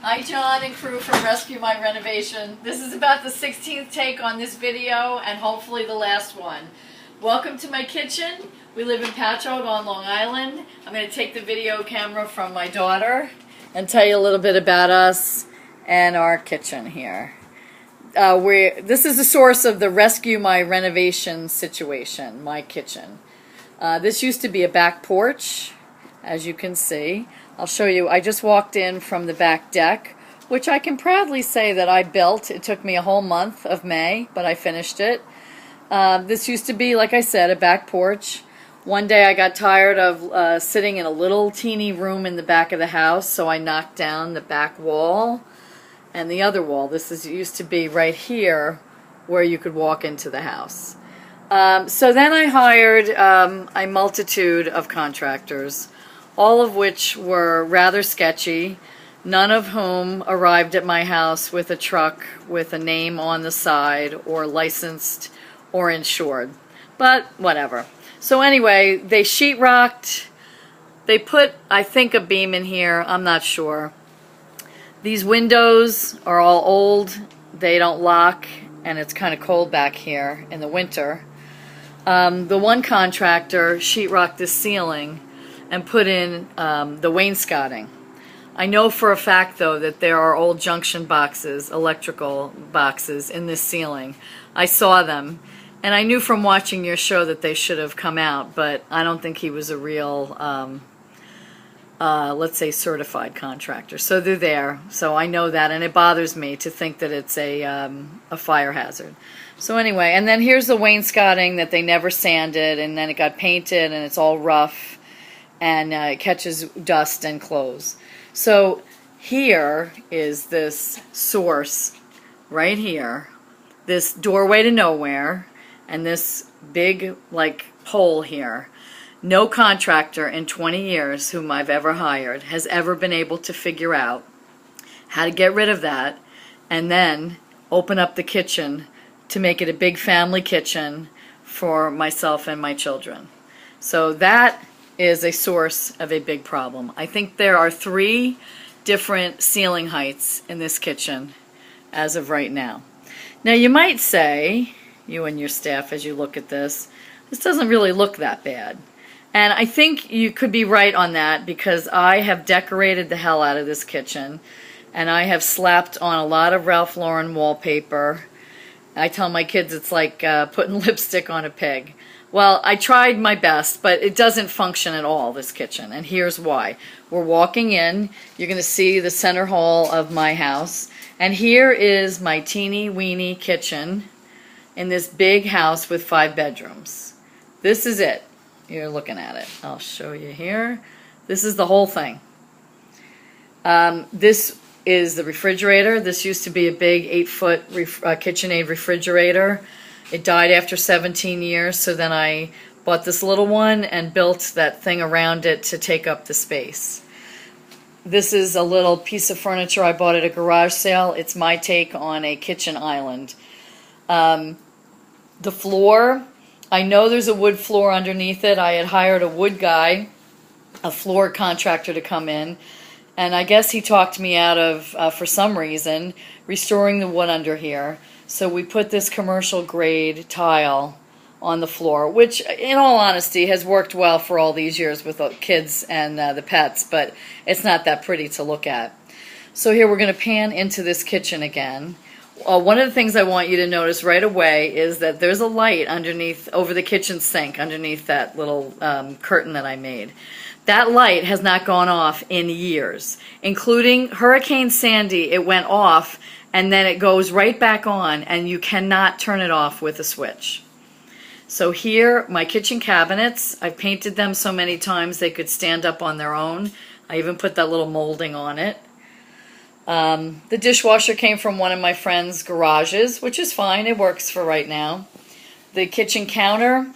Hi John and crew from Rescue My Renovation. This is about the 16th take on this video and hopefully the last one. Welcome to my kitchen. We live in Patchogue on Long Island. I'm going to take the video camera from my daughter and tell you a little bit about us and our kitchen here. This is the source of the Rescue My Renovation situation, my kitchen. This used to be a back porch, as you can see. I'll show you. I just walked in from the back deck, which I can proudly say that I built. It took me a whole month of May, but I finished it. This used to be, like I said, a back porch. One day I got tired of sitting in a little teeny room in the back of the house, so I knocked down the back wall and the other wall. Used to be right here where you could walk into the house. So then I hired a multitude of contractors, all of which were rather sketchy, none of whom arrived at my house with a truck with a name on the side or licensed or insured. But whatever. So anyway, they sheetrocked. They put, I think, a beam in here. I'm not sure. These windows are all old. They don't lock, and it's kind of cold back here in the winter. The one contractor sheetrocked the ceiling and put in the wainscoting. I know for a fact, though, that there are old junction boxes, electrical boxes, in this ceiling. I saw them, and I knew from watching your show that they should have come out, but I don't think he was a real, let's say, certified contractor. So they're there, so I know that, and it bothers me to think that it's a fire hazard. So anyway, and then here's the wainscoting that they never sanded, and then it got painted, and it's all rough, and it catches dust and clothes. So here is this source right here, this doorway to nowhere, and this big like pole here. No contractor in 20 years whom I've ever hired has ever been able to figure out how to get rid of that and then open up the kitchen to make it a big family kitchen for myself and my children. So that is a source of a big problem. I think there are 3 different ceiling heights in this kitchen as of right now. Now you might say, you and your staff as you look at this doesn't really look that bad. And I think you could be right on that because I have decorated the hell out of this kitchen and I have slapped on a lot of Ralph Lauren wallpaper. I tell my kids it's like putting lipstick on a pig. Well, I tried my best, but it doesn't function at all, this kitchen, and here's why. We're walking in, you're going to see the center hall of my house, and here is my teeny-weeny kitchen in this big house with 5 bedrooms. This is it. You're looking at it. I'll show you here. This is the whole thing. This is the refrigerator. This used to be a big 8-foot KitchenAid refrigerator. It died after 17 years, so then I bought this little one and built that thing around it to take up the space. This is a little piece of furniture I bought at a garage sale. It's my take on a kitchen island. The floor, I know there's a wood floor underneath it. I had hired a wood guy, a floor contractor, to come in, and I guess he talked me out of, for some reason, restoring the wood under here. So we put this commercial grade tile on the floor, which in all honesty has worked well for all these years with the kids and the pets, but it's not that pretty to look at. So here we're going to pan into this kitchen again. One of the things I want you to notice right away is that there's a light underneath, over the kitchen sink, underneath that little curtain that I made. That light has not gone off in years, including Hurricane Sandy. It went off and then it goes right back on, and you cannot turn it off with a switch. So here, my kitchen cabinets, I've painted them so many times they could stand up on their own. I even put that little molding on it. The dishwasher came from one of my friend's garages, which is fine. It works for right now. The kitchen counter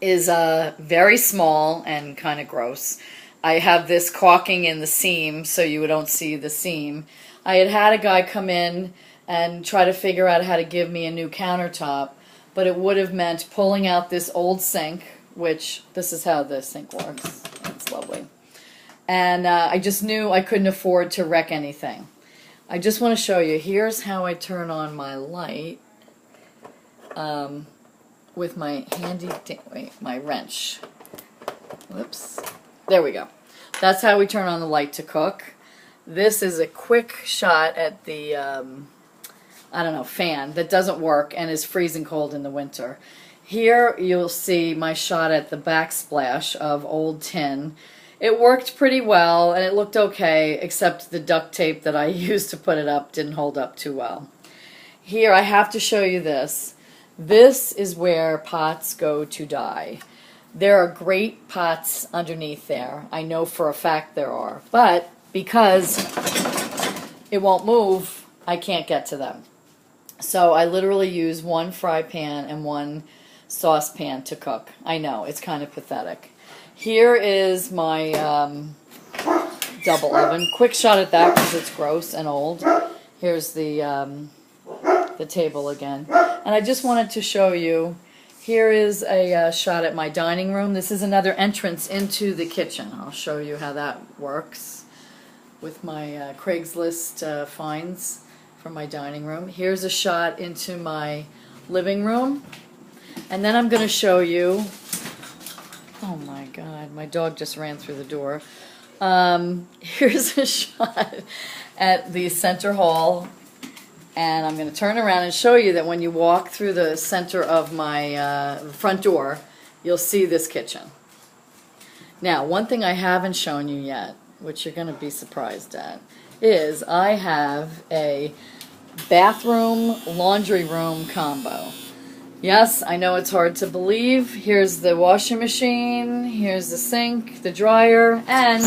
is very small and kind of gross. I have this caulking in the seam so you don't see the seam. I had a guy come in and try to figure out how to give me a new countertop, but it would have meant pulling out this old sink, which this is how the sink works. It's lovely. And I just knew I couldn't afford to wreck anything. I just want to show you. Here's how I turn on my light with my my wrench. Whoops. There we go. That's how we turn on the light to cook. This is a quick shot at the, I don't know, fan that doesn't work and is freezing cold in the winter. Here you'll see my shot at the backsplash of old tin. It worked pretty well and it looked okay, except the duct tape that I used to put it up didn't hold up too well. Here I have to show you this. This is where pots go to die. There are great pots underneath there. I know for a fact there are. But because it won't move, I can't get to them. So I literally use one fry pan and one saucepan to cook. I know, it's kind of pathetic. Here is my double oven. Quick shot at that because it's gross and old. Here's the table again. And I just wanted to show you, here is a shot at my dining room. This is another entrance into the kitchen. I'll show you how that works with my Craigslist finds from my dining room. Here's a shot into my living room. And then I'm going to show you, oh my God, my dog just ran through the door. Here's a shot at the center hall. And I'm going to turn around and show you that when you walk through the center of my front door, you'll see this kitchen. Now, one thing I haven't shown you yet, which you're going to be surprised at, is I have a bathroom, laundry room combo. Yes, I know it's hard to believe. Here's the washing machine, here's the sink, the dryer, and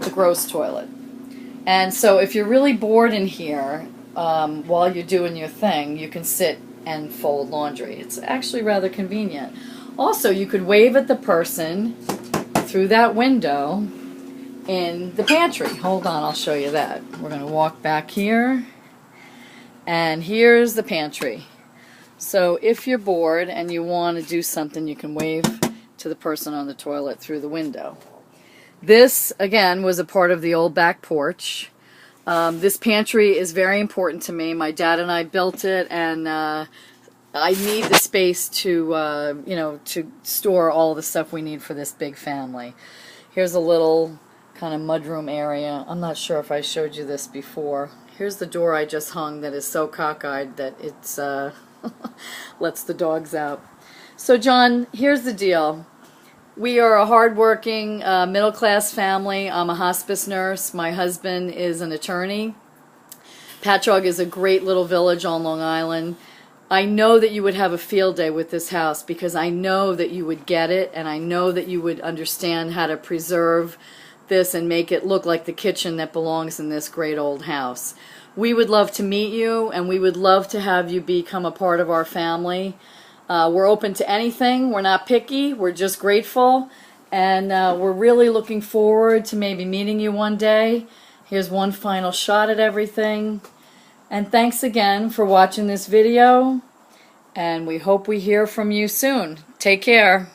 the gross toilet. And so if you're really bored in here while you're doing your thing, you can sit and fold laundry. It's actually rather convenient. Also, you could wave at the person through that window in the pantry. Hold on, I'll show you that. We're going to walk back here, and here's the pantry. So if you're bored and you want to do something, you can wave to the person on the toilet through the window. This, again, was a part of the old back porch. This pantry is very important to me. My dad and I built it, and I need the space to, you know, to store all the stuff we need for this big family. Here's a little kind of mudroom area. I'm not sure if I showed you this before. Here's the door I just hung that is so cockeyed that it's lets the dogs out. So, John, here's the deal. We are a hardworking, middle-class family. I'm a hospice nurse. My husband is an attorney. Patchogue is a great little village on Long Island. I know that you would have a field day with this house because I know that you would get it, and I know that you would understand how to preserve this and make it look like the kitchen that belongs in this great old house. We would love to meet you, and we would love to have you become a part of our family. We're open to anything. We're not picky. We're just grateful. And we're really looking forward to maybe meeting you one day. Here's one final shot at everything. And thanks again for watching this video. And we hope we hear from you soon. Take care.